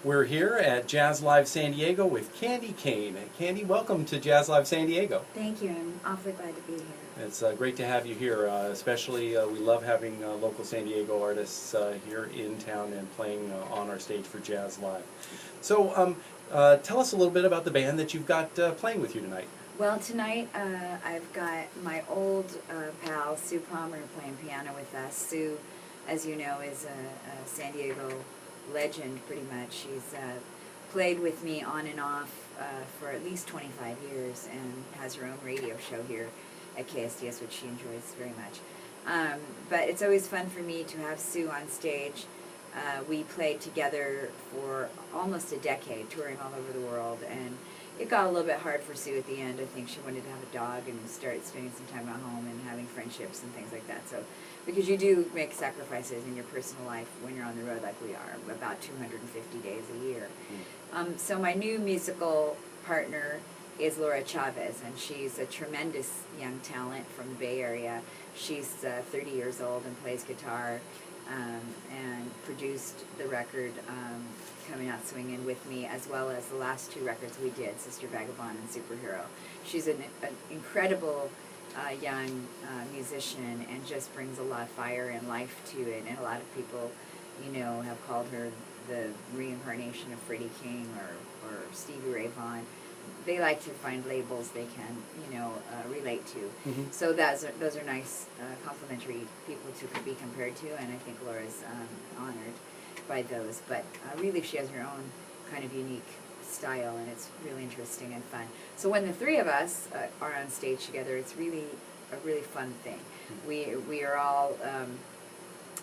We're here at Jazz Live San Diego with Candye Kane. Candye, welcome to Jazz Live San Diego. Thank you. I'm awfully glad to be here. It's great to have you here, especially we love having local San Diego artists here in town and playing on our stage for Jazz Live. So tell us a little bit about the band that you've got playing with you tonight. Well, tonight I've got my old pal, Sue Palmer, playing piano with us. Sue, as you know, is a San Diego legend, pretty much. She's played with me on and off for at least 25 years and has her own radio show here at KSDS, which she enjoys very much. But it's always fun for me to have Sue on stage. We played together for almost a decade, touring all over the world, and it got a little bit hard for Sue at the end. I think she wanted to have a dog and start spending some time at home and having friendships and things like that. So, because you do make sacrifices in your personal life when you're on the road like we are, about 250 days a year. So my new musical partner is Laura Chavez, and she's a tremendous young talent from the Bay Area. She's 30 years old and plays guitar and produced the record Coming Out Swinging with me, as well as the last two records we did, Sister Vagabond and Superhero. She's an incredible young musician and just brings a lot of fire and life to it, and a lot of people, you know, have called her the reincarnation of Freddie King or Stevie Ray Vaughan. They like to find labels they can, you know, relate to. Mm-hmm. So those are nice, complimentary people to be compared to, and I think Laura's honored by those. But really, she has her own kind of unique style, and it's really interesting and fun. So when the three of us are on stage together, it's really a really fun thing. We are all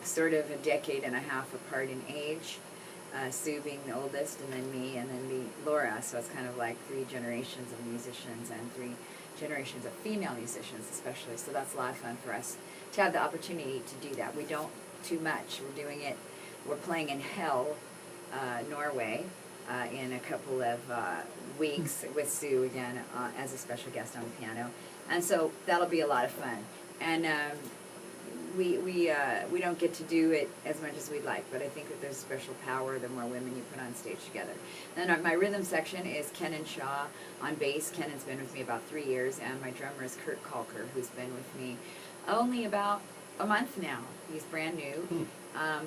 sort of a decade and a half apart in age. Sue being the oldest, and then me, and then Laura. So it's kind of like three generations of musicians and three generations of female musicians especially. So that's a lot of fun for us to have the opportunity to do that. We don't too much. We're playing in Hell, Norway, in a couple of weeks with Sue again as a special guest on the piano. And so that'll be a lot of fun. And we don't get to do it as much as we'd like, but I think that there's special power the more women you put on stage together. And my rhythm section is Ken Shaw on bass. Kenan's been with me about 3 years, and my drummer is Kurt Kalker, who's been with me only about a month now. He's brand new.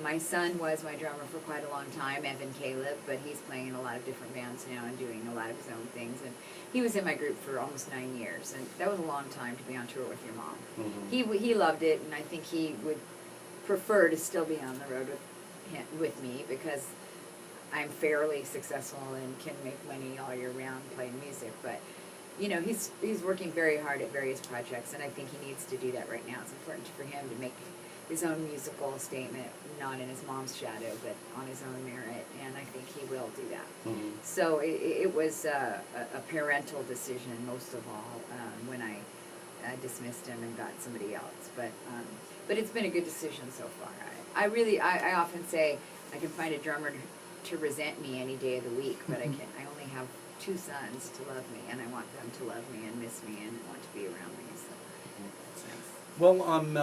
My son was my drummer for quite a long time, Evan Caleb, but he's playing in a lot of different bands now and doing a lot of his own things. And he was in my group for almost 9 years, and that was a long time to be on tour with your mom. Mm-hmm. He loved it, and I think he would prefer to still be on the road with me because I'm fairly successful and can make money all year round playing music. But you know, he's working very hard at various projects, and I think he needs to do that right now. It's important for him to make his own musical statement, not in his mom's shadow, but on his own merit, and I think he will do that. Mm-hmm. So it was a parental decision, most of all, when I dismissed him and got somebody else. But it's been a good decision so far. I often say I can find a drummer to resent me any day of the week, but I only have 2 sons to love me, and I want them to love me and miss me and want to be around me. So that's nice. Well,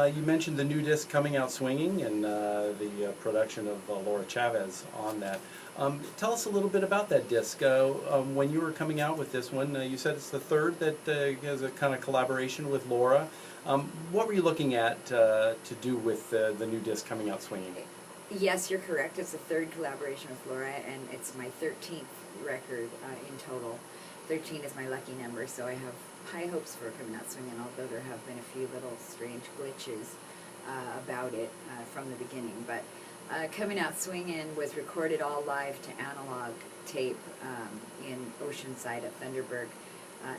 you mentioned the new disc Coming Out Swinging and the production of Laura Chavez on that. Tell us a little bit about that disc. When you were coming out with this one, you said it's the third that has a kind of collaboration with Laura. What were you looking at to do with the new disc Coming Out Swinging? Yes, you're correct. It's the third collaboration with Laura, and it's my 13th record in total. 13 is my lucky number, so I have high hopes for Coming Out Swinging, although there have been a few little strange glitches about it from the beginning. But Coming Out Swinging was recorded all live to analog tape in Oceanside at Thunderbird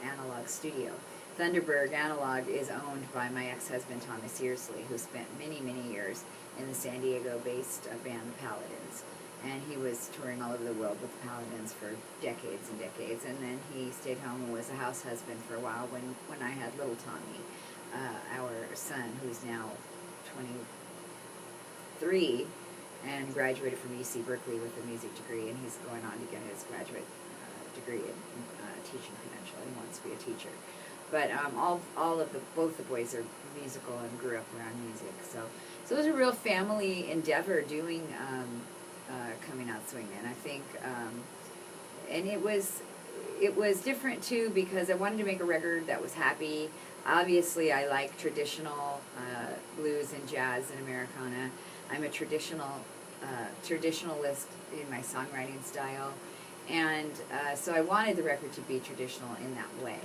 Analog Studio. Thunderbird Analog is owned by my ex-husband Thomas Searsley, who spent many, many years in the San Diego-based band The Paladins. And he was touring all over the world with the Paladins for decades and decades. And then he stayed home and was a house husband for a while when I had little Tommy, our son, who's now 23 and graduated from UC Berkeley with a music degree. And he's going on to get his graduate degree in teaching credential. He wants to be a teacher. But both the boys are musical and grew up around music. So it was a real family endeavor doing coming out swinging. I think, and it was different too because I wanted to make a record that was happy. Obviously, I like traditional blues and jazz and Americana. I'm a traditionalist in my songwriting style, and so I wanted the record to be traditional in that way.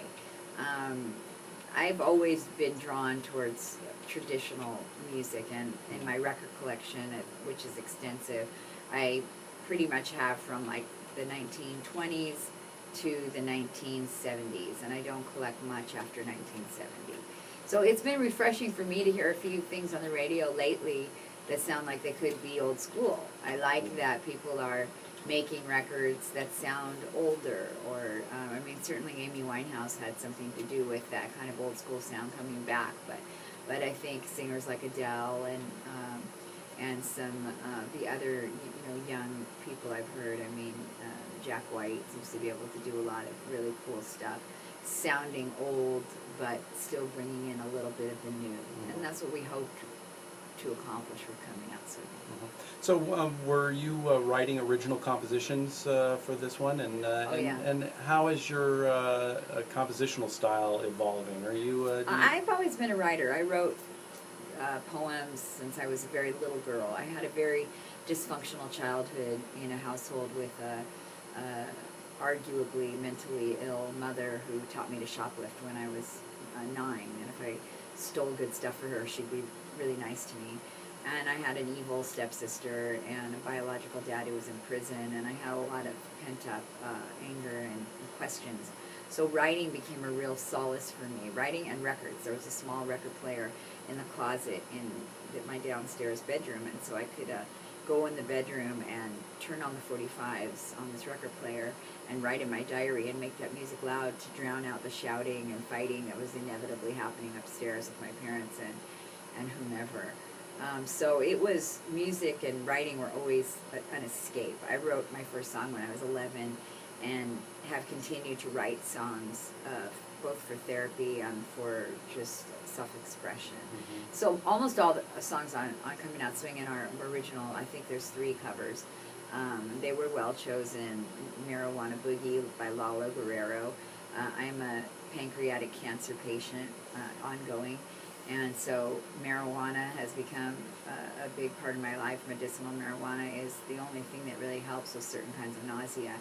I've always been drawn towards traditional music, and in my record collection, which is extensive, I pretty much have from like the 1920s to the 1970s, and I don't collect much after 1970. So it's been refreshing for me to hear a few things on the radio lately that sound like they could be old school. I like that people are making records that sound older, or I mean, certainly Amy Winehouse had something to do with that kind of old school sound coming back, but I think singers like Adele and some the other young people I've heard. I mean, Jack White seems to be able to do a lot of really cool stuff, sounding old but still bringing in a little bit of the new, and that's what we hope to accomplish with coming out soon. So were you writing original compositions for this one, and yeah. and how is your compositional style evolving? Are you? I've always been a writer. I wrote poems since I was a very little girl. I had a very dysfunctional childhood in a household with a arguably mentally ill mother who taught me to shoplift when I was 9, and if I stole good stuff for her, she'd be really nice to me. And I had an evil stepsister and a biological dad who was in prison, and I had a lot of pent-up anger and questions. So writing became a real solace for me. Writing and records. There was a small record player in the closet in my downstairs bedroom, and so I could go in the bedroom and turn on the 45s on this record player and write in my diary and make that music loud to drown out the shouting and fighting that was inevitably happening upstairs with my parents and whomever. So it was, music and writing were always an escape. I wrote my first song when I was 11 and have continued to write songs both for therapy and for just self-expression. So almost all the songs on Coming Out Swingin' are original. I think there's 3 covers. They were well chosen. Marijuana Boogie by Lalo Guerrero. I'm a pancreatic cancer patient, ongoing. And so marijuana has become a big part of my life. Medicinal marijuana is the only thing that really helps with certain kinds of nausea.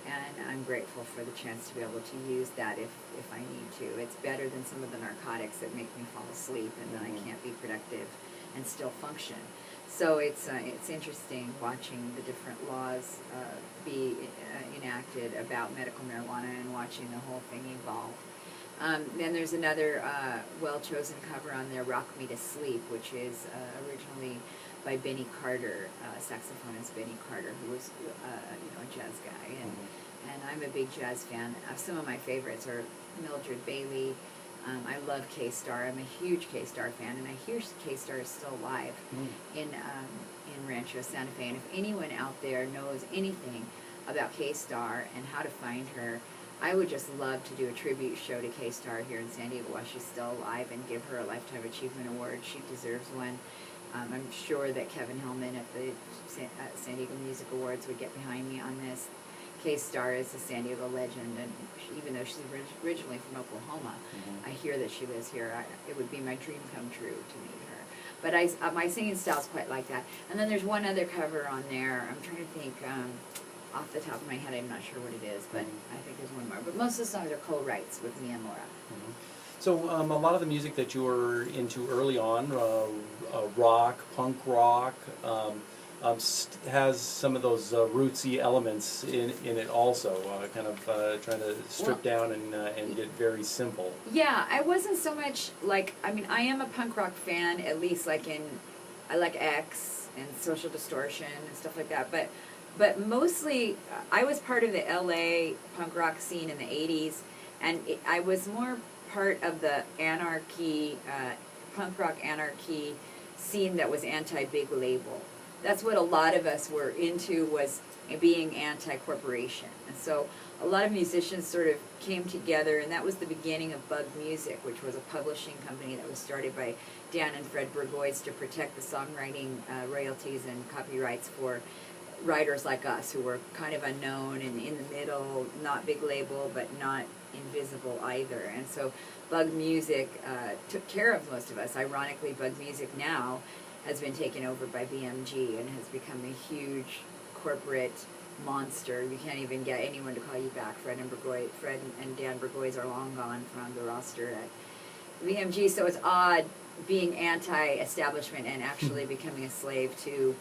And I'm grateful for the chance to be able to use that if I need to. It's better than some of the narcotics that make me fall asleep and then I can't be productive and still function. So it's interesting watching the different laws be enacted about medical marijuana and watching the whole thing evolve. Then there's another well-chosen cover on there, Rock Me to Sleep, which is originally by Benny Carter, saxophonist Benny Carter, who was a jazz guy. And I'm a big jazz fan. Some of my favorites are Mildred Bailey. I love K-Star. I'm a huge K-Star fan, and I hear K-Star is still alive in Rancho Santa Fe. And if anyone out there knows anything about K-Star and how to find her, I would just love to do a tribute show to K-Star here in San Diego while she's still alive and give her a Lifetime Achievement Award. She deserves one. I'm sure that Kevin Hillman at the San Diego Music Awards would get behind me on this. K-Star is a San Diego legend, and even though she's originally from Oklahoma, I hear that she lives here. It would be my dream come true to meet her. But my singing style is quite like that. And then there's one other cover on there. I'm trying to think. Off the top of my head, I'm not sure what it is, but I think there's one more. But most of the songs are co-writes with me and Laura. So a lot of the music that you were into early on, rock, punk rock, has some of those rootsy elements in it also, kind of trying to strip down and get very simple. Yeah, I wasn't so much like, I mean, I am a punk rock fan, at least like I like X and Social Distortion and stuff like that, but mostly, I was part of the LA punk rock scene in the 80s, and I was more part of the anarchy, punk rock anarchy scene that was anti-big label. That's what a lot of us were into, was being anti-corporation. And so a lot of musicians sort of came together, and that was the beginning of Bug Music, which was a publishing company that was started by Dan and Fred Burgoyes to protect the songwriting royalties and copyrights for writers like us who were kind of unknown and in the middle, not big label, but not invisible either. And so Bug Music took care of most of us. Ironically, Bug Music now has been taken over by BMG and has become a huge corporate monster. You can't even get anyone to call you back. Fred and Dan Burgoyes are long gone from the roster at BMG, so it's odd being anti-establishment and actually becoming a slave to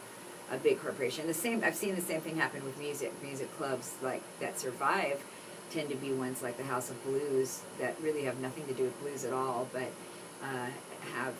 a big corporation. I've seen the same thing happen with music. Music clubs like that survive tend to be ones like the House of Blues that really have nothing to do with blues at all, but have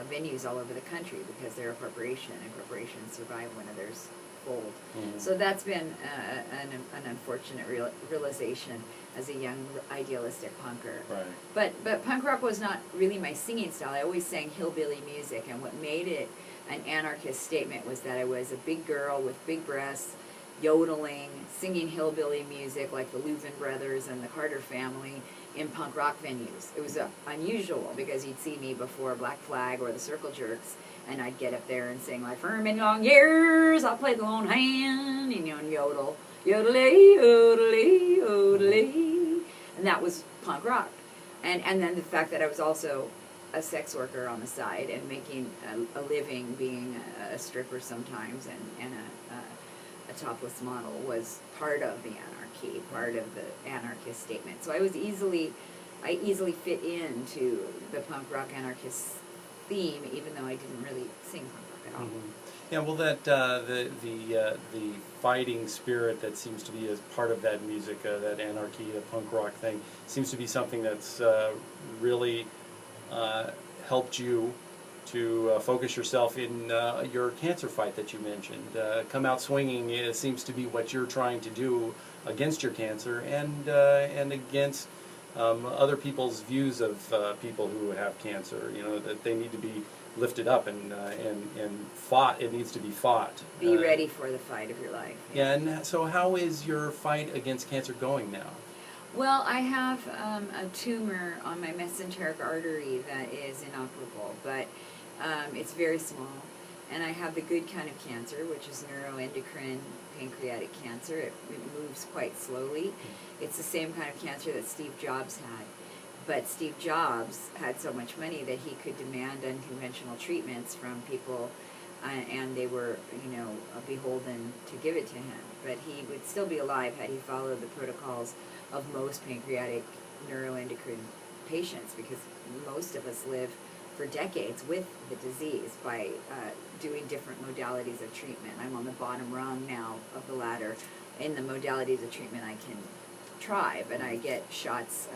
venues all over the country because they're a corporation, and corporations survive when others fold. Mm. So that's been an unfortunate realization as a young idealistic punker. Right. But punk rock was not really my singing style. I always sang hillbilly music, and what made it an anarchist statement was that I was a big girl with big breasts, yodeling, singing hillbilly music like the Louvin Brothers and the Carter Family in punk rock venues. It was unusual because you'd see me before Black Flag or the Circle Jerks, and I'd get up there and sing like, "For many long years I played the lone hand," and yodel, yodelay, yodelay, yodelay, and that was punk rock. And then the fact that I was also a sex worker on the side and making a living being a stripper sometimes and a topless model was part of the anarchy, part of the anarchist statement. So I easily fit into the punk rock anarchist theme, even though I didn't really sing punk rock at all. Mm-hmm. Yeah, well, that the fighting spirit that seems to be as part of that music, that anarchy, punk rock thing, seems to be something that's really helped you to focus yourself in your cancer fight that you mentioned. Come out swinging seems to be what you're trying to do against your cancer and against other people's views of people who have cancer. That they need to be lifted up and fought. It needs to be fought. Be ready for the fight of your life. Yeah, and so how is your fight against cancer going now? Well, I have a tumor on my mesenteric artery that is inoperable, but it's very small. And I have the good kind of cancer, which is neuroendocrine pancreatic cancer. It moves quite slowly. It's the same kind of cancer that Steve Jobs had. But Steve Jobs had so much money that he could demand unconventional treatments from people, and they were, beholden to give it to him. But he would still be alive had he followed the protocols of most pancreatic neuroendocrine patients, because most of us live for decades with the disease by doing different modalities of treatment. I'm on the bottom rung now of the ladder in the modalities of treatment I can try, but I get shots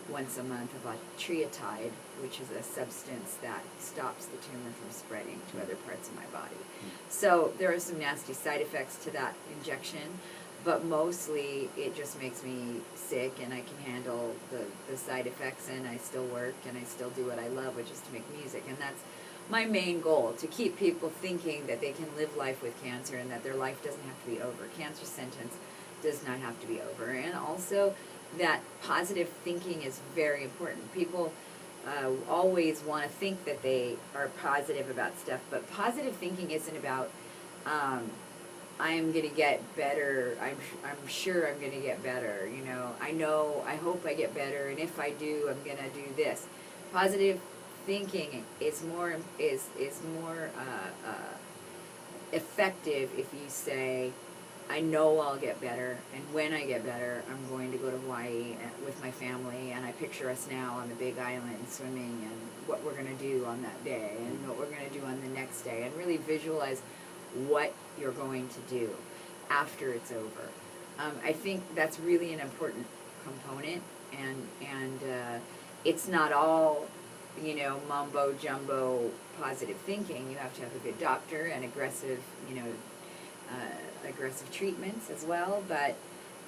once a month of triatide, which is a substance that stops the tumor from spreading to other parts of my body. So there are some nasty side effects to that injection, but mostly it just makes me sick, and I can handle the side effects, and I still work, and I still do what I love, which is to make music. And that's my main goal, to keep people thinking that they can live life with cancer and that their life doesn't have to be over. Cancer sentence does not have to be over. And also that positive thinking is very important. People always want to think that they are positive about stuff, but positive thinking isn't about I'm going to get better, I'm sure I'm going to get better, I hope I get better, and if I do, I'm going to do this. Positive thinking is more effective if you say, I know I'll get better, and when I get better, I'm going to go to Hawaii with my family, and I picture us now on the Big Island swimming, and what we're going to do on that day, and what we're going to do on the next day, and really visualize what you're going to do after it's over. I think that's really an important component, and it's not all, mumbo jumbo positive thinking. You have to have a good doctor and aggressive treatments as well, but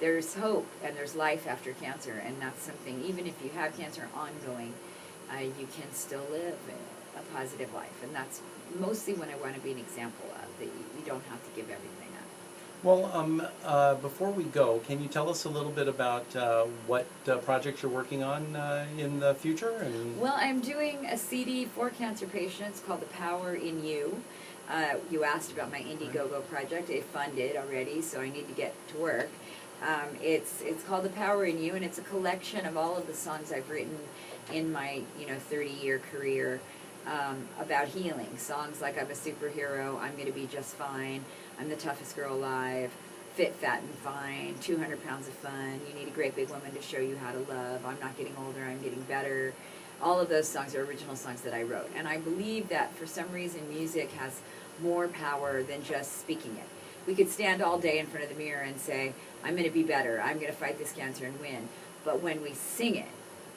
there's hope and there's life after cancer, and that's something, even if you have cancer ongoing, you can still live a positive life, and that's mostly what I want to be an example of, that you don't have to give everything up. Well, before we go, can you tell us a little bit about what projects you're working on in the future? Well, I'm doing a CD for cancer patients called The Power in You. You asked about my Indiegogo project. It's funded already, so I need to get to work. It's called The Power in You, and it's a collection of all of the songs I've written in my 30-year career about healing. Songs like I'm a superhero, I'm gonna be just fine, I'm the toughest girl alive, fit, fat, and fine, 200 pounds of fun, you need a great big woman to show you how to love, I'm not getting older, I'm getting better. All of those songs are original songs that I wrote. And I believe that for some reason music has more power than just speaking it. We could stand all day in front of the mirror and say, I'm going to be better, I'm going to fight this cancer and win. But when we sing it,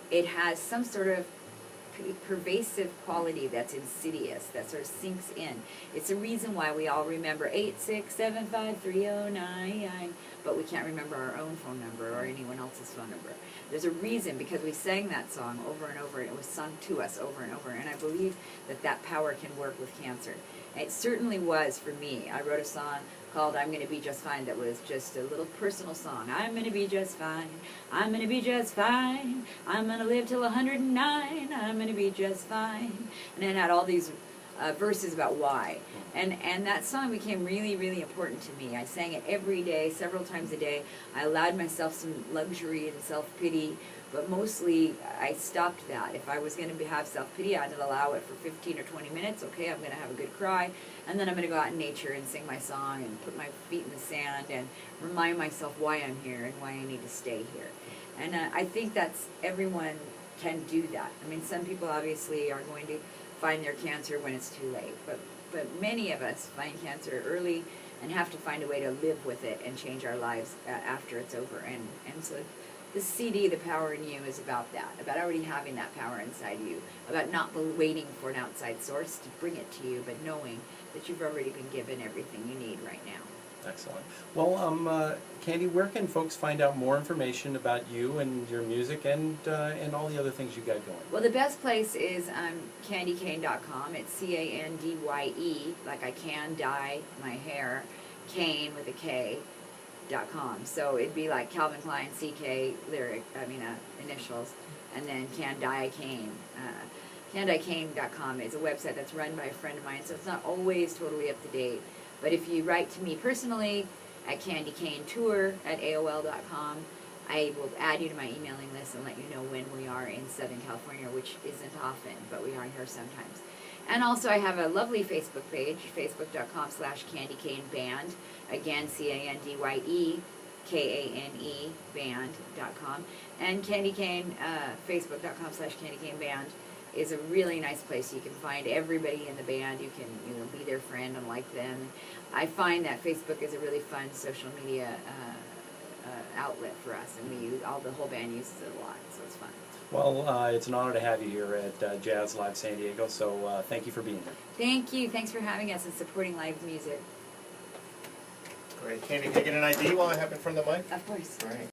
it has some sort of pervasive quality that's insidious, that sort of sinks in. It's a reason why we all remember 8675309, but we can't remember our own phone number or anyone else's phone number. There's a reason, because we sang that song over and over, and it was sung to us over and over, and I believe that that power can work with cancer. And it certainly was for me. I wrote a song called I'm Gonna Be Just Fine that was just a little personal song. I'm gonna be just fine, I'm gonna be just fine, I'm gonna live till 109, I'm gonna be just fine. And it had all these verses about why. And that song became really, really important to me. I sang it every day, several times a day. I allowed myself some luxury and self-pity, but mostly I stopped that. If I was going to have self-pity, I'd allow it for 15 or 20 minutes. Okay, I'm going to have a good cry, and then I'm going to go out in nature and sing my song and put my feet in the sand and remind myself why I'm here and why I need to stay here. And I think that's, everyone can do that. I mean, some people obviously are going to find their cancer when it's too late, but many of us find cancer early and have to find a way to live with it and change our lives after it's over. And so the CD, The Power in You, is about that, about already having that power inside you, about not waiting for an outside source to bring it to you, but knowing that you've already been given everything you need right now. Excellent. Well, Candye, where can folks find out more information about you and your music and all the other things you got going? Well, the best place is CandyeKane.com. It's CANDYE, like I can dye my hair, Kane with a K.com. So it'd be like Calvin Klein, CK initials, and then Candye Kane. CandyeKane.com is a website that's run by a friend of mine, so it's not always totally up to date. But if you write to me personally at CandyeKaneTour@AOL.com, I will add you to my emailing list and let you know when we are in Southern California, which isn't often, but we are here sometimes. And also I have a lovely Facebook page, facebook.com/CandyeKaneBand, again, CandyeKane band.com. And Candye Kane, facebook.com/CandyeKaneBand is a really nice place. You can find everybody in the band. You can be their friend and like them. I find that Facebook is a really fun social media outlet for us, and the whole band uses it a lot, so it's fun. Well, it's an honor to have you here at Jazz Live San Diego, so thank you for being here. Thank you. Thanks for having us and supporting live music. Great. Candye, can I get an ID while I have it in front of the mic? Of course. Great.